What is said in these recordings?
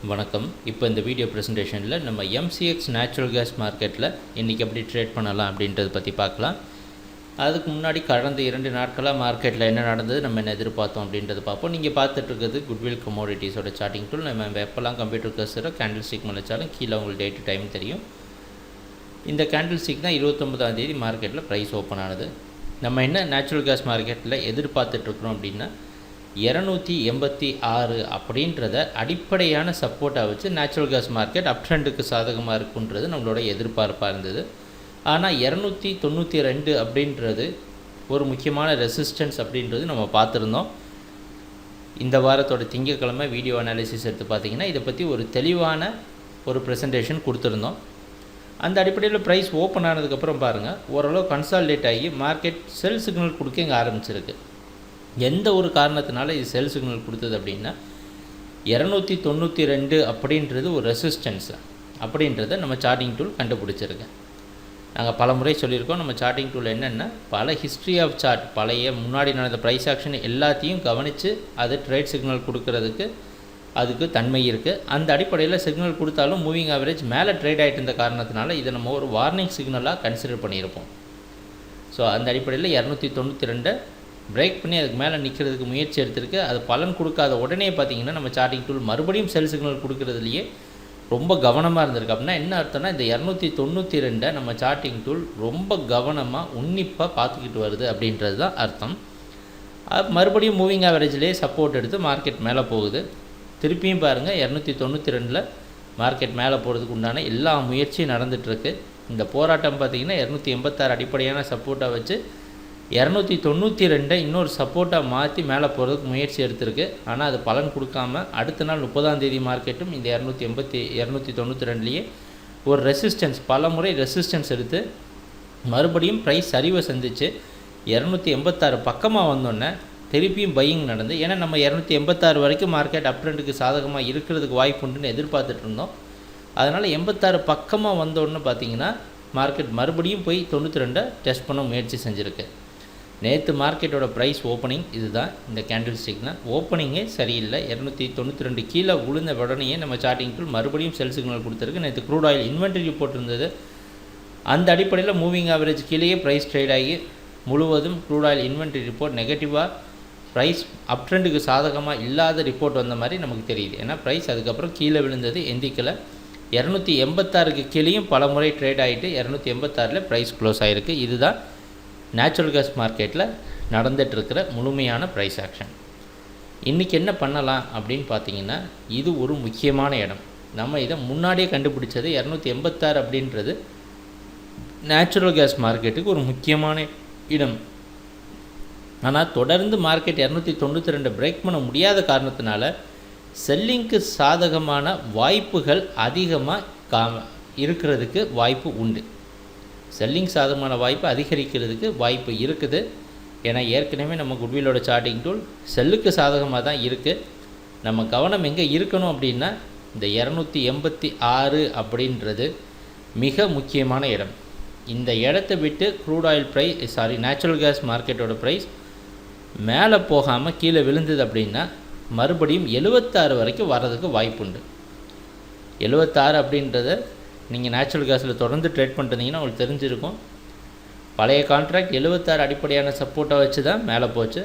வணக்கம். இப்போ இந்த வீடியோ ப்ரெசன்டேஷனில் நம்ம எம்சிஎக்ஸ் நேச்சுரல் கேஸ் மார்க்கெட்டில் இன்றைக்கி எப்படி ட்ரேட் பண்ணலாம் அப்படின்றத பற்றி பார்க்கலாம். அதுக்கு முன்னாடி கடந்த 2 நாட்களாக மார்க்கெட்டில் என்ன நடந்தது, நம்ம என்ன எதிர்பார்த்தோம் அப்படின்றத பார்ப்போம். நீங்கள் பார்த்துட்ருக்கிறது குட்வில் கமோடிட்டிஸோட சார்ட்டிங் டூல். நம்ம எப்போல்லாம் கம்ப்யூட்டர் கர்சரோ கேண்டில் ஸ்டிக் வச்சாலும் கீழே உங்களுக்கு டேட் டைம் தெரியும். இந்த கேண்டில் ஸ்டிக் தான் 29ஆம் தேதி மார்க்கெட்டில் ப்ரைஸ் ஓப்பன் ஆனது. நம்ம என்ன நேச்சுரல் கேஸ் மார்க்கெட்டில் எதிர்பார்த்துட்ருக்குறோம் அப்படின்னா 286 அப்படின்றத அடிப்படையான சப்போர்ட்டாக வச்சு நேச்சுரல் கேஸ் மார்க்கெட் அப் ட்ரெண்டுக்கு சாதகமாக இருக்குன்றது நம்மளோட எதிர்பார்ப்பாக இருந்தது. ஆனால் 292 அப்படின்றது ஒரு முக்கியமான ரெசிஸ்டன்ஸ் அப்படின்றது நம்ம பார்த்துருந்தோம். இந்த வாரத்தோட திங்கட்கிழமை வீடியோ அனாலிசிஸ் எடுத்து பார்த்திங்கன்னா இதை பற்றி ஒரு தெளிவான ஒரு ப்ரெசன்டேஷன் கொடுத்துருந்தோம். அந்த அடிப்படையில் ப்ரைஸ் ஓப்பன் ஆனதுக்கப்புறம் பாருங்கள், ஓரளவு கன்சாலிடேட் ஆகி மார்க்கெட் செல் சிக்னல் கொடுக்க இங்கே ஆரம்பிச்சிருக்கு. எந்த ஒரு காரணத்தினால இது செல் சிக்னல் கொடுத்தது அப்படின்னா 292 அப்படின்றது ஒரு ரெசிஸ்டன்ஸ் அப்படின்றத நம்ம சார்ட்டிங் டூல் கண்டுபிடிச்சிருக்கு. நாங்கள் பல முறை சொல்லியிருக்கோம், நம்ம சார்ட்டிங் டூல் என்னென்னா பல ஹிஸ்ட்ரி ஆஃப் சார்ட், பழைய முன்னாடி நடந்த ப்ரைஸ் ஆக்ஷன் எல்லாத்தையும் கவனித்து அது ட்ரேட் சிக்னல் கொடுக்கறதுக்கு அதுக்கு தன்மை இருக்குது. அந்த அடிப்படையில் சிக்னல் கொடுத்தாலும் மூவிங் ஆவரேஜ் மேலே ட்ரேட் ஆகிட்டு இருந்த காரணத்தினால இதை நம்ம ஒரு வார்னிங் சிக்னலாக கன்சிடர் பண்ணியிருப்போம். ஸோ அந்த அடிப்படையில் 292 பிரேக் பண்ணி அதுக்கு மேலே நிற்கிறதுக்கு முயற்சி எடுத்திருக்கு. அது பலன் கொடுக்காத உடனே பார்த்திங்கன்னா நம்ம சார்ட்டிங் டூல் மறுபடியும் செல் சிக்னல் கொடுக்குறதுலையே ரொம்ப கவனமாக இருந்திருக்கு. அப்படின்னா என்ன அர்த்தம்னா இந்த 292 நம்ம சார்ட்டிங் டூல் ரொம்ப கவனமாக உன்னிப்பாக பார்த்துக்கிட்டு வருது அப்படின்றது தான் அர்த்தம். மறுபடியும் மூவிங் ஆவரேஜ்லேயே சப்போர்ட் எடுத்து மார்க்கெட் மேலே போகுது. திருப்பியும் பாருங்கள் 292 மார்க்கெட் மேலே போகிறதுக்கு உண்டான எல்லா முயற்சியும் நடந்துகிட்ருக்கு. இந்த போராட்டம் பார்த்திங்கன்னா 286 அடிப்படையான சப்போர்ட்டாக வச்சு 292 இன்னொரு சப்போர்ட்டாக மாற்றி மேலே போகிறதுக்கு முயற்சி எடுத்திருக்கு. ஆனால் அது பலன் கொடுக்காம அடுத்த நாள் 30ஆம் தேதி மார்க்கெட்டும் இந்த 292லேயே ஒரு ரெசிஸ்டன்ஸ், பல முறை ரெசிஸ்டன்ஸ் எடுத்து மறுபடியும் ப்ரைஸ் சரிவை சந்திச்சு 286 பக்கமாக வந்தோடனே திருப்பியும் பையிங் நடந்து, ஏன்னா நம்ம 286 வரைக்கும் மார்க்கெட் அப் ட்ரெண்டுக்கு சாதகமாக இருக்கிறதுக்கு வாய்ப்பு உண்டுன்னு எதிர்பார்த்துட்டு இருந்தோம். அதனால் 86 பக்கமாக வந்தோடனே பார்த்திங்கன்னா மார்க்கெட் மறுபடியும் போய் 92 டெஸ்ட் பண்ண முயற்சி செஞ்சுருக்கு. நேற்று மார்க்கெட்டோட ப்ரைஸ் ஓப்பனிங் இதுதான், இந்த கேண்டில் ஸ்டிக் தான். ஓப்பனிங்கே சரியில்லை. 292 கீழே விழுந்த உடனேயே நம்ம சார்ட்டிங் டூல் மறுபடியும் செல் சிக்னல் கொடுத்துருக்கு. நேற்று க்ரூட் ஆயில் இன்வென்ட்ரி ரிப்போர்ட் இருந்தது. அந்த அடிப்படையில் மூவிங் ஆவரேஜ் கீழேயே ப்ரைஸ் ட்ரேட் ஆகி முழுவதும் க்ரூட் ஆயில் இன்வென்ட்ரி ரிப்போர்ட் நெகட்டிவாக, ப்ரைஸ் அப் ட்ரெண்டுக்கு சாதகமாக இல்லாத ரிப்போர்ட் வந்த மாதிரி நமக்கு தெரியுது. ஏன்னா ப்ரைஸ் அதுக்கப்புறம் கீழே விழுந்தது, எந்திக்கலை. 286க்கு கீழேயும் பல முறை ட்ரேட் ஆகிட்டு 286 ப்ரைஸ் க்ளோஸ் ஆகிருக்கு. இதுதான் நேச்சுரல் கேஸ் மார்க்கெட்டில் நடந்துகிட்ருக்கிற முழுமையான ப்ரைஸ் ஆக்ஷன். இன்றைக்கி என்ன பண்ணலாம் அப்படின்னு பார்த்தீங்கன்னா, இது ஒரு முக்கியமான இடம். நம்ம இதை முன்னாடியே கண்டுபிடிச்சது 286 அப்படின்றது நேச்சுரல் கேஸ் மார்க்கெட்டுக்கு ஒரு முக்கியமான இடம். ஆனால் தொடர்ந்து மார்க்கெட் 292 பிரேக் பண்ண முடியாத காரணத்தினால செல்லிங்க்கு சாதகமான வாய்ப்புகள் அதிகமாக இருக்கிறதுக்கு வாய்ப்பு உண்டு. செல்லிங் சாதகமான வாய்ப்பு அதிகரிக்கிறதுக்கு வாய்ப்பு இருக்குது. ஏன்னா ஏற்கனவே நம்ம குட்விலோட சார்ட்டிங் டூல் செல்லுக்கு சாதகமாக தான் இருக்குது. நம்ம கவனம் எங்கே இருக்கணும் அப்படின்னா இந்த 286 அப்படின்றது மிக முக்கியமான இடம். இந்த இடத்த விட்டு க்ரூட் ஆயில் நேச்சுரல் கேஸ் மார்க்கெட்டோட ப்ரைஸ் மேலே போகாமல் கீழே விழுந்தது அப்படின்னா மறுபடியும் 76 வரைக்கும் வர்றதுக்கு வாய்ப்பு உண்டு. 76 அப்படின்றத நீங்கள் நேச்சுரல் கேஸில் தொடர்ந்து ட்ரேட் பண்ணிருந்தீங்கன்னா உங்களுக்கு தெரிஞ்சிருக்கும். பழைய கான்ட்ராக்ட் 76 அடிப்படையான சப்போர்ட்டை வச்சு தான் மேலே போச்சு.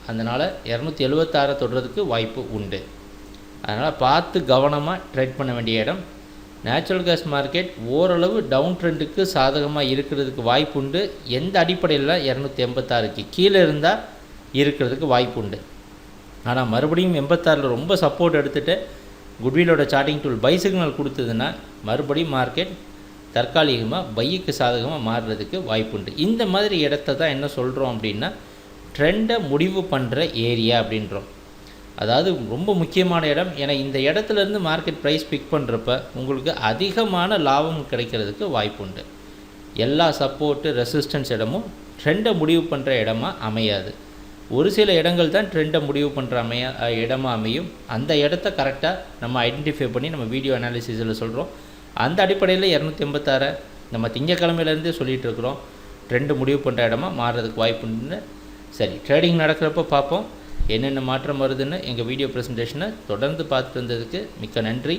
அதனால் 276 தொடுறதுக்கு வாய்ப்பு உண்டு. அதனால் பார்த்து கவனமாக ட்ரேட் பண்ண வேண்டிய இடம். நேச்சுரல் கேஸ் மார்க்கெட் ஓரளவு டவுன் ட்ரெண்டுக்கு சாதகமாக இருக்கிறதுக்கு வாய்ப்பு உண்டு. எந்த அடிப்படையில் 286க்கு கீழே இருந்தால் இருக்கிறதுக்கு வாய்ப்பு உண்டு. ஆனால் மறுபடியும் 86 ரொம்ப சப்போர்ட் எடுத்துகிட்டு குட்விலோட சார்ட்டிங் டூல் பை சிக்னல் கொடுத்ததுன்னா மறுபடியும் மார்க்கெட் தற்காலிகமாக பையுக்கு சாதகமாக மாறுறதுக்கு வாய்ப்பு உண்டு. இந்த மாதிரி இடத்த தான் என்ன சொல்கிறோம் அப்படின்னா ட்ரெண்டை முடிவு பண்ணுற ஏரியா அப்படின்றோம். அதாவது ரொம்ப முக்கியமான இடம். ஏன்னா இந்த இடத்துலேருந்து மார்க்கெட் ப்ரைஸ் பிக் பண்ணுறப்ப உங்களுக்கு அதிகமான லாபம் கிடைக்கிறதுக்கு வாய்ப்பு உண்டு. எல்லா சப்போர்ட்டு ரெசிஸ்டன்ஸ் இடமும் ட்ரெண்டை முடிவு பண்ணுற இடமா அமையாது. ஒரு சில இடங்கள் தான் ட்ரெண்டை முடிவு பண்ணுற இடமா அமையும். அந்த இடத்த கரெக்டாக நம்ம ஐடென்டிஃபை பண்ணி நம்ம வீடியோ அனாலிசிஸில் சொல்கிறோம். அந்த அடிப்படையில் 286 நம்ம திங்கக்கிழமையிலேருந்தே சொல்லிகிட்டு இருக்கிறோம் ட்ரெண்டு முடிவு பண்ணுற இடமா மாறுறதுக்கு வாய்ப்புன்னு. சரி, ட்ரேடிங் நடக்கிறப்ப பார்ப்போம். என்னென்ன மாற்றம் வருதுன்னு எங்கள் வீடியோ ப்ரெசன்டேஷனை தொடர்ந்து பார்த்துட்டு வந்ததுக்கு மிக்க நன்றி.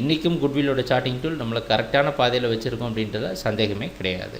இன்றைக்கும் குட்வில்லோட சார்ட்டிங் டூல் நம்மளை கரெக்டான பாதையில் வச்சுருக்கோம் அப்படின்றத சந்தேகமே கிடையாது.